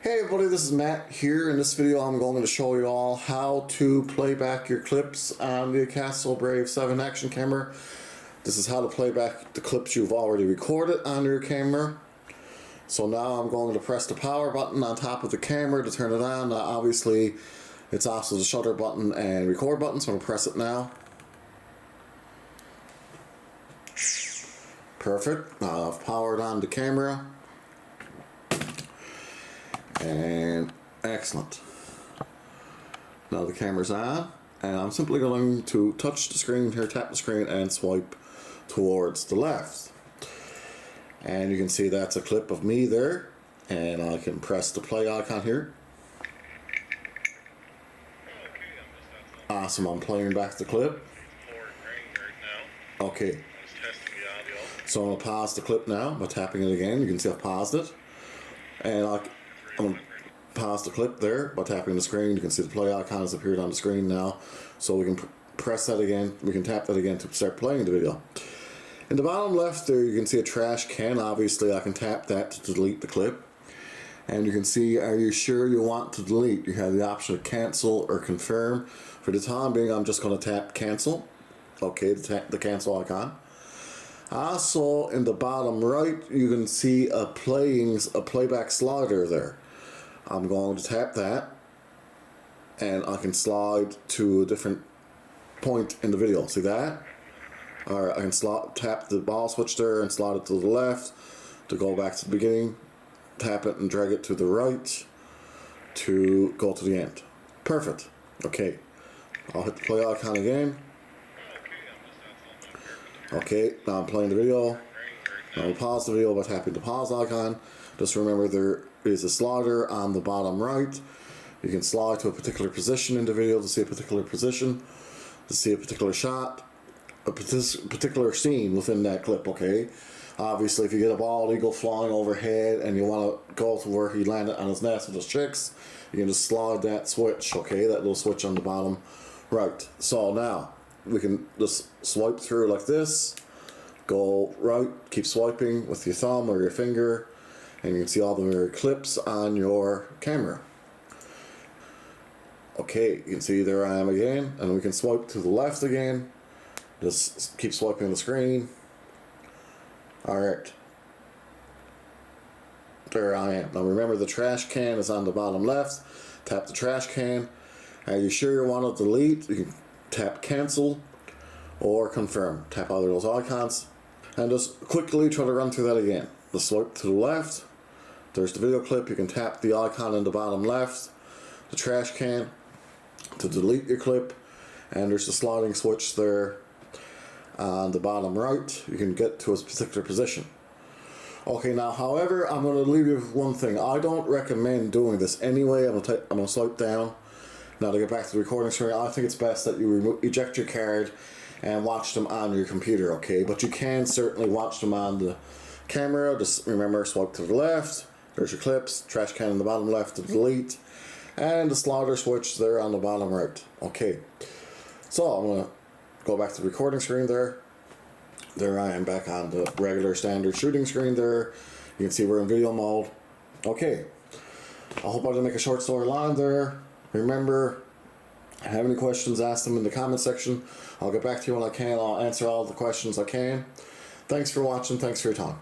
Hey everybody, this is Matt here. In this video I'm going to show you all how to play back your clips on the Akaso Brave 7 action camera. This is how to play back the clips you've already recorded on your camera. So now I'm going to press the power button on top of the camera to turn it on. Now obviously it's also the shutter button and record button, so I'm going to press it now. Perfect. Now I've powered on the camera. And excellent. Now the camera's on, and I'm simply going to touch the screen here, tap the screen, and swipe towards the left. And you can see that's a clip of me there, and I can press the play icon here. Awesome, I'm playing back the clip. Okay. So I'm going to pause the clip now by tapping it again. You can see I've paused it. And I'm going to pause the clip there by tapping the screen. You can see the play icon has appeared on the screen now. So we can press that again. We can tap that again to start playing the video. In the bottom left there you can see a trash can. Obviously I can tap that to delete the clip. And you can see, are you sure you want to delete? You have the option of cancel or confirm. For the time being I'm just going to tap cancel. Okay, the cancel icon. Also in the bottom right you can see a playback slider there. I'm going to tap that and I can slide to a different point in the video. See that? Alright, I can tap the ball switch there and slide it to the left to go back to the beginning. Tap it and drag it to the right to go to the end. Perfect. Okay, I'll hit the play icon again. Okay, now I'm playing the video. Now I'll pause the video by tapping the pause icon. Just remember there is a slider on the bottom right. You can slide to a particular position in the video to see a particular position, to see a particular shot, a particular scene within that clip, okay? Obviously if you get a bald eagle flying overhead and you want to go to where he landed on his nest with his chicks, you can just slide that switch, okay? That little switch on the bottom right. So now we can just swipe through like this, go right, keep swiping with your thumb or your finger, and you can see all the clips on your camera. Okay, you can see there I am again, and we can swipe to the left again, just keep swiping the screen. Alright, there I am. Now remember the trash can is on the bottom left. Tap the trash can. Are you sure you want to delete? You can tap cancel or confirm. Tap either of those icons and just quickly try to run through that again. The swipe to the left, there's the video clip. You can tap the icon in the bottom left, the trash can to delete your clip, and there's the sliding switch there on the bottom right. You can get to a particular position. Okay, now however I'm going to leave you with one thing. I don't recommend doing this anyway. I'm going to swipe down. Now to get back to the recording screen, I think it's best that you eject your card and watch them on your computer, okay? But you can certainly watch them on the camera. Just remember, swipe to the left, there's your clips, trash can in the bottom left to delete, and the slider switch there on the bottom right. Okay, so I'm going to go back to the recording screen there. There I am back on the regular standard shooting screen there. You can see we're in video mode. Okay, I hope I didn't make a short story line there. Remember, if you have any questions, ask them in the comment section. I'll get back to you when I can. I'll answer all the questions I can. Thanks for watching. Thanks for your time.